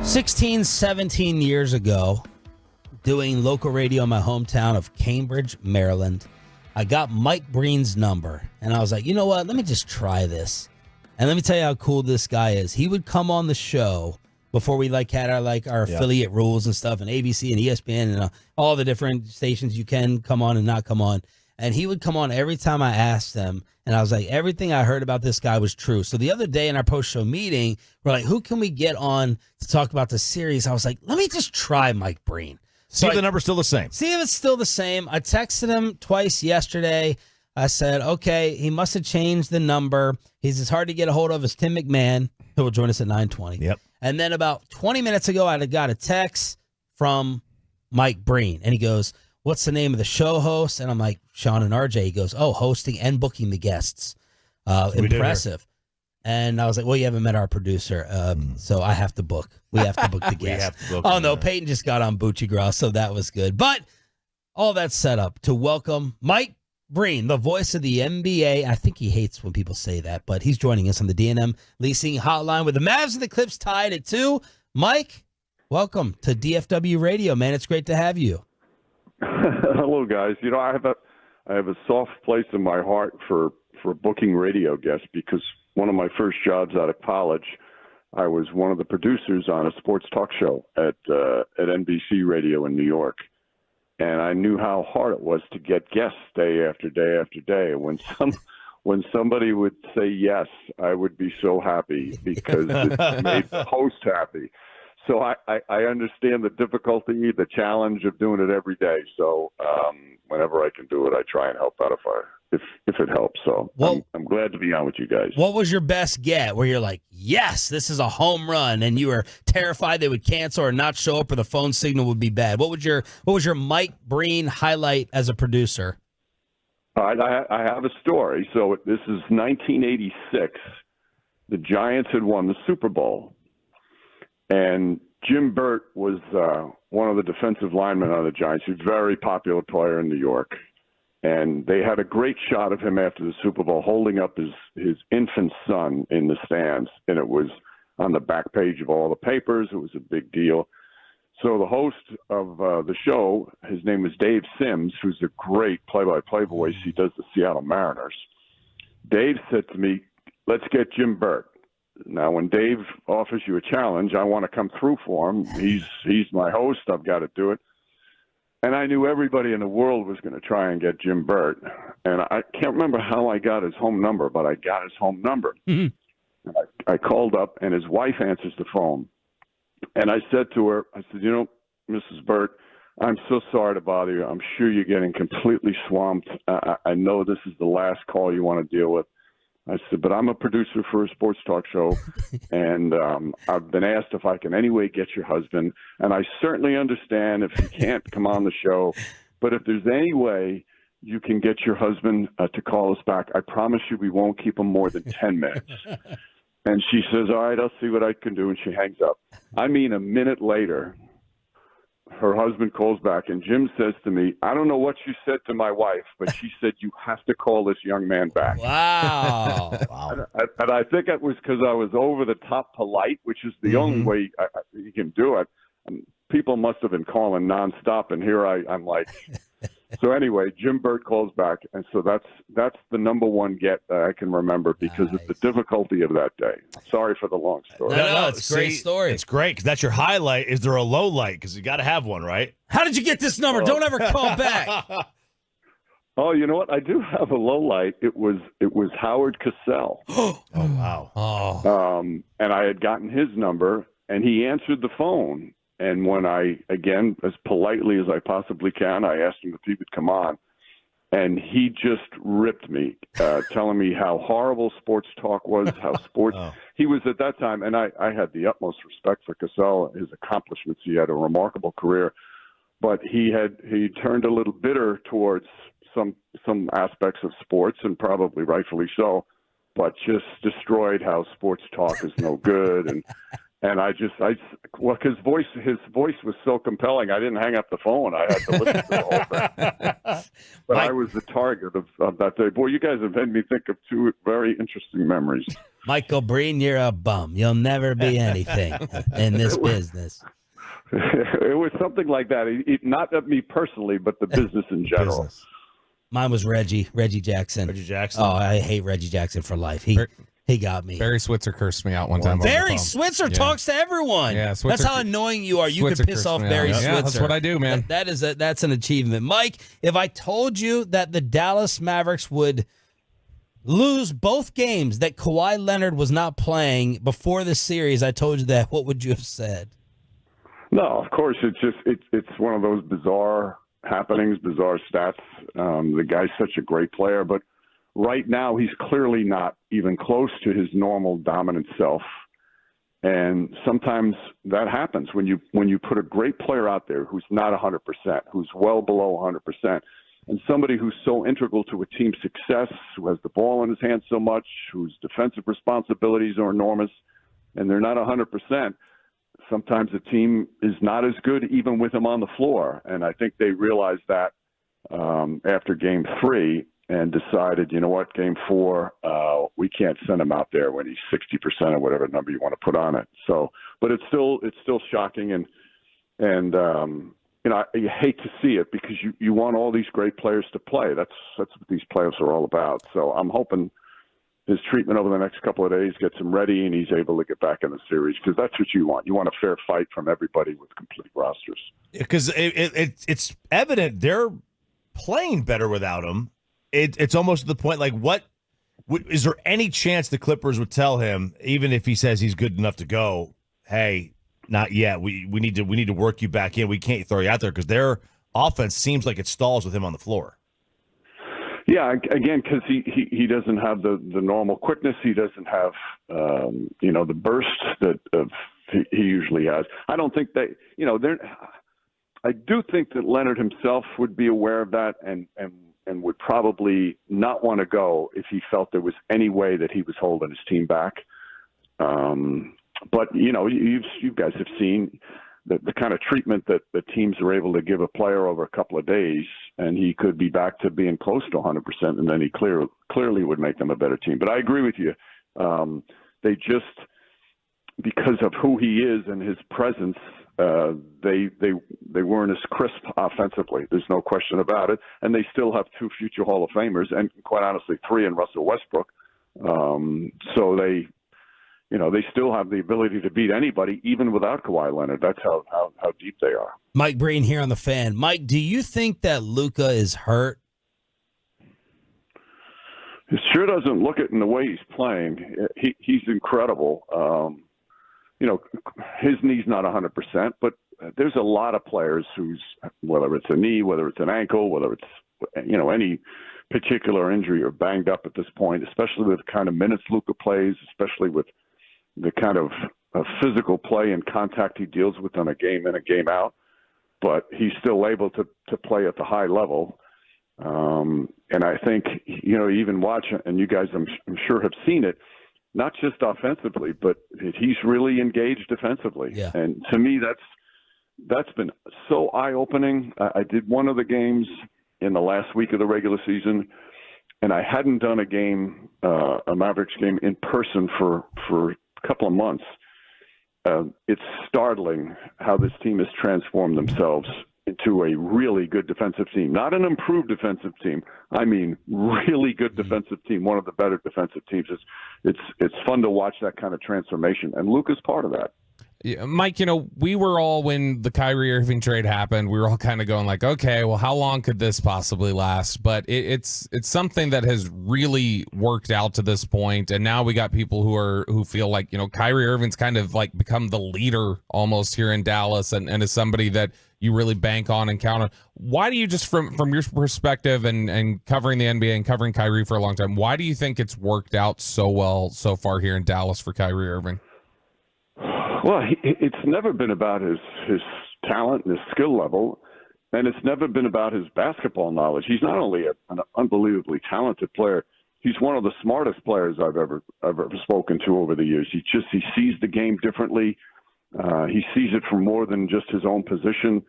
16, 17 years ago, doing local radio in my hometown of Cambridge, Maryland, I got Mike Breen's number, and I was like, you know what? Let me just try this. And let me tell you how cool this guy is. He would come on the show before we had our affiliate rules and stuff, and ABC and ESPN and all the different stations you can come on and not come on. And he would come on every time I asked him, and I was like, everything I heard about this guy was true. So the other day in our post-show meeting, we're like, who can we get on to talk about the series? I was like, let me just try Mike Breen. See if the number's still the same. See if it's still the same. I texted him twice yesterday. I said, okay, he must have changed the number. He's as hard to get a hold of as Tim McMahon, who will join us at 9:20. Yep. And then about 20 minutes ago, I got a text from Mike Breen, and he goes, what's the name of the show host? And I'm like, Shan and RJ. He goes, oh, hosting and booking the guests. Impressive. And I was like, well, you haven't met our producer, so I have to book. We have to book the guests. No, Peyton just got on Bucci Grass, so that was good. But all that's set up to welcome Mike Breen, the voice of the NBA. I think he hates when people say that, but he's joining us on the D&M Leasing Hotline with the Mavs and the Clips tied at 2. Mike, welcome to DFW Radio, man. It's great to have you. Hello, guys. You know, I have a soft place in my heart for booking radio guests because one of my first jobs out of college, I was one of the producers on a sports talk show at NBC Radio in New York. And I knew how hard it was to get guests day after day after day. When somebody would say yes, I would be so happy because it made the host happy. So I understand the difficulty, the challenge of doing it every day. So whenever I can do it, I try and help out if it helps. So I'm glad to be on with you guys. What was your best get where you're like, yes, this is a home run, and you were terrified they would cancel or not show up or the phone signal would be bad? What was your Mike Breen highlight as a producer? I have a story. So this is 1986. The Giants had won the Super Bowl. And Jim Burt was one of the defensive linemen on the Giants. He's a very popular player in New York. And they had a great shot of him after the Super Bowl holding up his infant son in the stands. And it was on the back page of all the papers. It was a big deal. So the host of the show, his name is Dave Sims, who's a great play-by-play voice. He does the Seattle Mariners. Dave said to me, let's get Jim Burt. Now, when Dave offers you a challenge, I want to come through for him. He's my host. I've got to do it. And I knew everybody in the world was going to try and get Jim Burt. And I can't remember how I got his home number, but I got his home number. Mm-hmm. I called up, and his wife answers the phone. And I said to her, I said, you know, Mrs. Burt, I'm so sorry to bother you. I'm sure you're getting completely swamped. I know this is the last call you want to deal with. I said, but I'm a producer for a sports talk show, and I've been asked if I can anyway get your husband. And I certainly understand if he can't come on the show, but if there's any way you can get your husband to call us back, I promise you we won't keep him more than 10 minutes. And she says, all right, I'll see what I can do, and she hangs up. I mean, a minute later, her husband calls back, and Jim says to me, I don't know what you said to my wife, but she said you have to call this young man back. Wow. And I think it was because I was over the top polite, which is the only way you can do it. And people must have been calling nonstop, and here I'm like. So anyway, Jim Burt calls back, and so that's the number one get that I can remember because of the difficulty of that day. Sorry for the long story. No, it's a great story. It's great because that's your highlight. Is there a low light? Because you got to have one, right? How did you get this number? Don't ever call back. Oh, you know what? I do have a low light. It was Howard Cosell. Oh, wow. And I had gotten his number, and he answered the phone. And when I, again, as politely as I possibly can, I asked him if he would come on. And he just ripped me, telling me how horrible sports talk was, how sports he was at that time. And I had the utmost respect for Cosell, his accomplishments. He had a remarkable career. But he turned a little bitter towards some aspects of sports, and probably rightfully so, but just destroyed how sports talk is no good. And And his voice was so compelling, I didn't hang up the phone. I had to listen to the whole thing. But I was the target of that day. Boy, you guys have made me think of two very interesting memories. Michael Breen, you're a bum. You'll never be anything in this business. It was something like that. Not of me personally, but the business in general. Business. Mine was Reggie Jackson. Reggie Jackson. Oh, I hate Reggie Jackson for life. He got me. Barry Switzer cursed me out one time. Barry Switzer talks to everyone. Yeah, that's how annoying you are. You Switzer can piss off Barry Switzer. Yeah, that's what I do, man. That's an achievement. Mike, if I told you that the Dallas Mavericks would lose both games, that Kawhi Leonard was not playing before the series, I told you that, what would you have said? No, of course, it's one of those bizarre happenings, bizarre stats. The guy's such a great player, but right now he's clearly not even close to his normal dominant self. And sometimes that happens when you put a great player out there who's not 100%, who's well below 100%, and somebody who's so integral to a team's success, who has the ball in his hands so much, whose defensive responsibilities are enormous, and they're not 100%. Sometimes the team is not as good even with him on the floor. And I think they realized that after Game 3 and decided, you know what, Game 4, we can't send him out there when he's 60% or whatever number you want to put on it. So, but it's still shocking. And you know, you hate to see it because you want all these great players to play. That's what these playoffs are all about. So I'm hoping his treatment over the next couple of days gets him ready and he's able to get back in the series, because that's what you want. You want a fair fight from everybody with complete rosters. Because it's evident they're playing better without him. It's almost to the point, like, is there any chance the Clippers would tell him, even if he says he's good enough to go, hey, not yet. We need to work you back in. We can't throw you out there, because their offense seems like it stalls with him on the floor. Yeah, again, because he doesn't have the normal quickness. He doesn't have the burst that he usually has. I don't think they I do think that Leonard himself would be aware of that and would probably not want to go if he felt there was any way that he was holding his team back. But you guys have seen the kind of treatment that the teams are able to give a player over a couple of days, and he could be back to being close to 100%, and then he clearly would make them a better team. But I agree with you. They just, because of who he is and his presence, they weren't as crisp offensively. There's no question about it. And they still have 2 future Hall of Famers, and quite honestly, 3 in Russell Westbrook. So they still have the ability to beat anybody, even without Kawhi Leonard. That's how deep they are. Mike Breen here on The Fan. Mike, do you think that Luka is hurt? It sure doesn't look it in the way he's playing. He's incredible. His knee's not 100%, but there's a lot of players who's, whether it's a knee, whether it's an ankle, whether it's, any particular injury, are banged up at this point, especially with the kind of minutes Luka plays, especially with the kind of physical play and contact he deals with on a game in, a game out. But he's still able to play at the high level. And I think, even watch, and you guys, I'm sure, have seen it, not just offensively, but he's really engaged defensively. Yeah. And to me, that's been so eye-opening. I did one of the games in the last week of the regular season, and I hadn't done a Mavericks game in person for a couple of months. It's startling how this team has transformed themselves into a really good defensive team. Not an improved defensive team. I mean, really good defensive team, one of the better defensive teams. It's fun to watch that kind of transformation, and Luka's part of that. Yeah, Mike, we were all, when the Kyrie Irving trade happened, we were all kind of going like, okay, well, how long could this possibly last? But it's something that has really worked out to this point, and now we got people who feel like, Kyrie Irving's kind of like become the leader almost here in Dallas, and is somebody that you really bank on and count on. Why do you, just from your perspective and covering the NBA and covering Kyrie for a long time, why do you think it's worked out so well so far here in Dallas for Kyrie Irving? Well, it's never been about his talent and his skill level, and it's never been about his basketball knowledge. He's not only an unbelievably talented player, he's one of the smartest players I've ever spoken to over the years. He sees the game differently. He sees it from more than just his own position.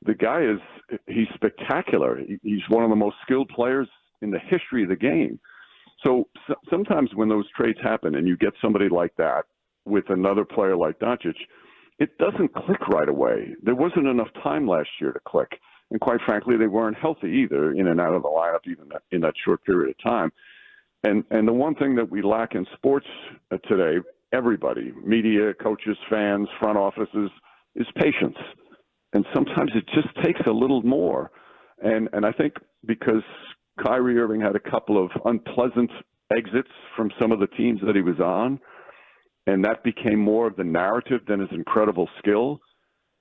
The guy he's spectacular. He's one of the most skilled players in the history of the game. So sometimes when those trades happen and you get somebody like that with another player like Doncic, it doesn't click right away. There wasn't enough time last year to click. And quite frankly, they weren't healthy either, in and out of the lineup, even in that short period of time. And the one thing that we lack in sports today, everybody, media, coaches, fans, front offices, is patience. And sometimes it just takes a little more. And I think because Kyrie Irving had a couple of unpleasant exits from some of the teams that he was on, and that became more of the narrative than his incredible skill.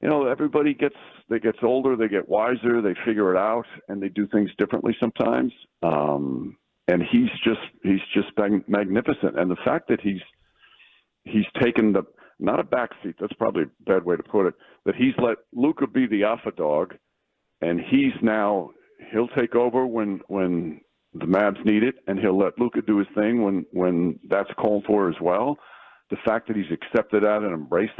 You know, everybody gets older, they get wiser, they figure it out, and they do things differently sometimes. And he's just magnificent. And the fact that he's taken not a backseat, that's probably a bad way to put it, that he's let Luka be the alpha dog, and he'll take over when the Mavs need it, and he'll let Luka do his thing when that's called for as well. The fact that he's accepted that and embraced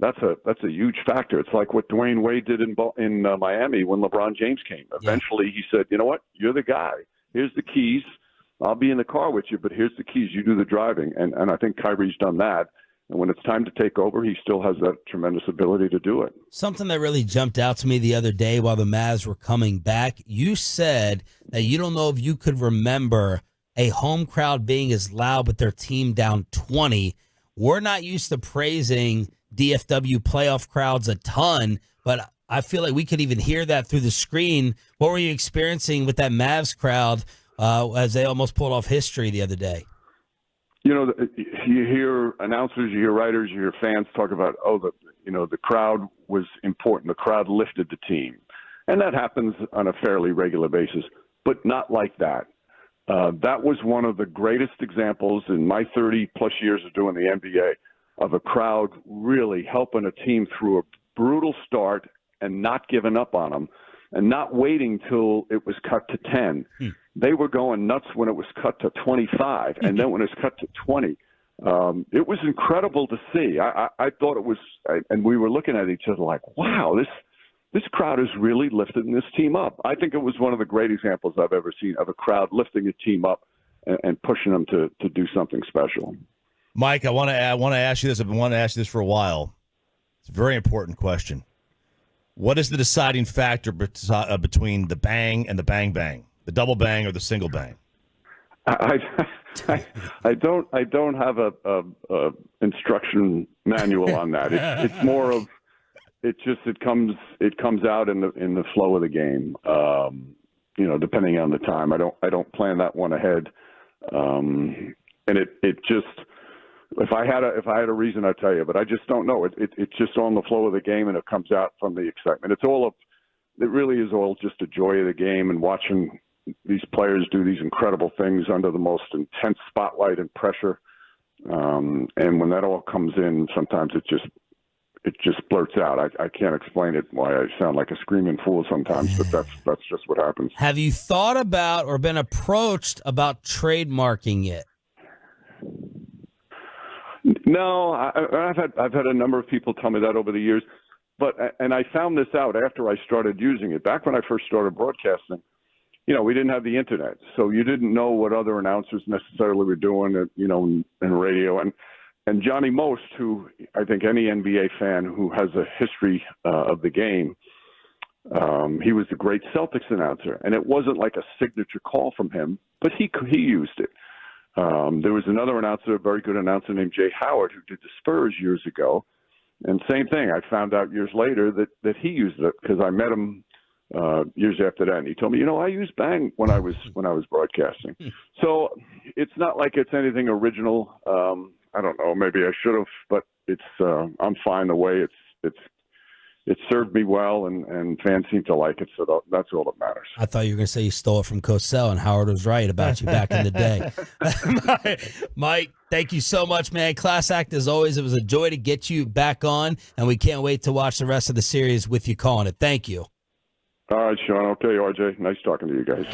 that's a huge factor. It's like what Dwayne Wade did in Miami when LeBron James came. Eventually, he said, "You know what? You're the guy. Here's the keys. I'll be in the car with you, but here's the keys. You do the driving." And I think Kyrie's done that. And when it's time to take over, he still has that tremendous ability to do it. Something that really jumped out to me the other day while the Mavs were coming back, you said that you don't know if you could remember a home crowd being as loud with their team down 20. We're not used to praising DFW playoff crowds a ton, but I feel like we could even hear that through the screen. What were you experiencing with that Mavs crowd as they almost pulled off history the other day? You know, you hear announcers, you hear writers, you hear fans talk about, the crowd was important. The crowd lifted the team. And that happens on a fairly regular basis, but not like that. That was one of the greatest examples in my 30-plus years of doing the NBA of a crowd really helping a team through a brutal start and not giving up on them and not waiting till it was cut to 10. They were going nuts when it was cut to 25, and then when it was cut to 20. It was incredible to see. I thought it was, and we were looking at each other like, wow, this crowd is really lifting this team up. I think it was one of the great examples I've ever seen of a crowd lifting a team up and pushing them to do something special. Mike, I want to ask you this. I've been wanting to ask you this for a while. It's a very important question. What is the deciding factor between the bang and the bang bang, the double bang or the single bang? I don't have a instruction manual on that. It's more of it comes out in the flow of the game. Depending on the time. I don't plan that one ahead. And it just. If I had a reason, I'd tell you, but I just don't know. It's just on the flow of the game, and it comes out from the excitement. It really is all just a joy of the game and watching these players do these incredible things under the most intense spotlight and pressure. And when that all comes in, sometimes it just blurts out. I can't explain it why I sound like a screaming fool sometimes, but that's just what happens. Have you thought about or been approached about trademarking it? No, I've had a number of people tell me that over the years, and I found this out after I started using it. Back when I first started broadcasting, we didn't have the internet, so you didn't know what other announcers necessarily were doing, in radio. And Johnny Most, who I think any NBA fan who has a history of the game, he was the great Celtics announcer, and it wasn't like a signature call from him, but he used it. There was another announcer, a very good announcer named Jay Howard, who did the Spurs years ago. And same thing, I found out years later that he used it because I met him years after that. And he told me, I used Bang when I was broadcasting. So it's not like it's anything original. I don't know, maybe I should have, but I'm fine the way it served me well, and fans seem to like it, so that's all that matters. I thought you were going to say you stole it from Cosell, and Howard was right about you back in the day. Mike, thank you so much, man. Class act as always. It was a joy to get you back on, and we can't wait to watch the rest of the series with you calling it. Thank you. All right, Sean. Okay, RJ. Nice talking to you guys.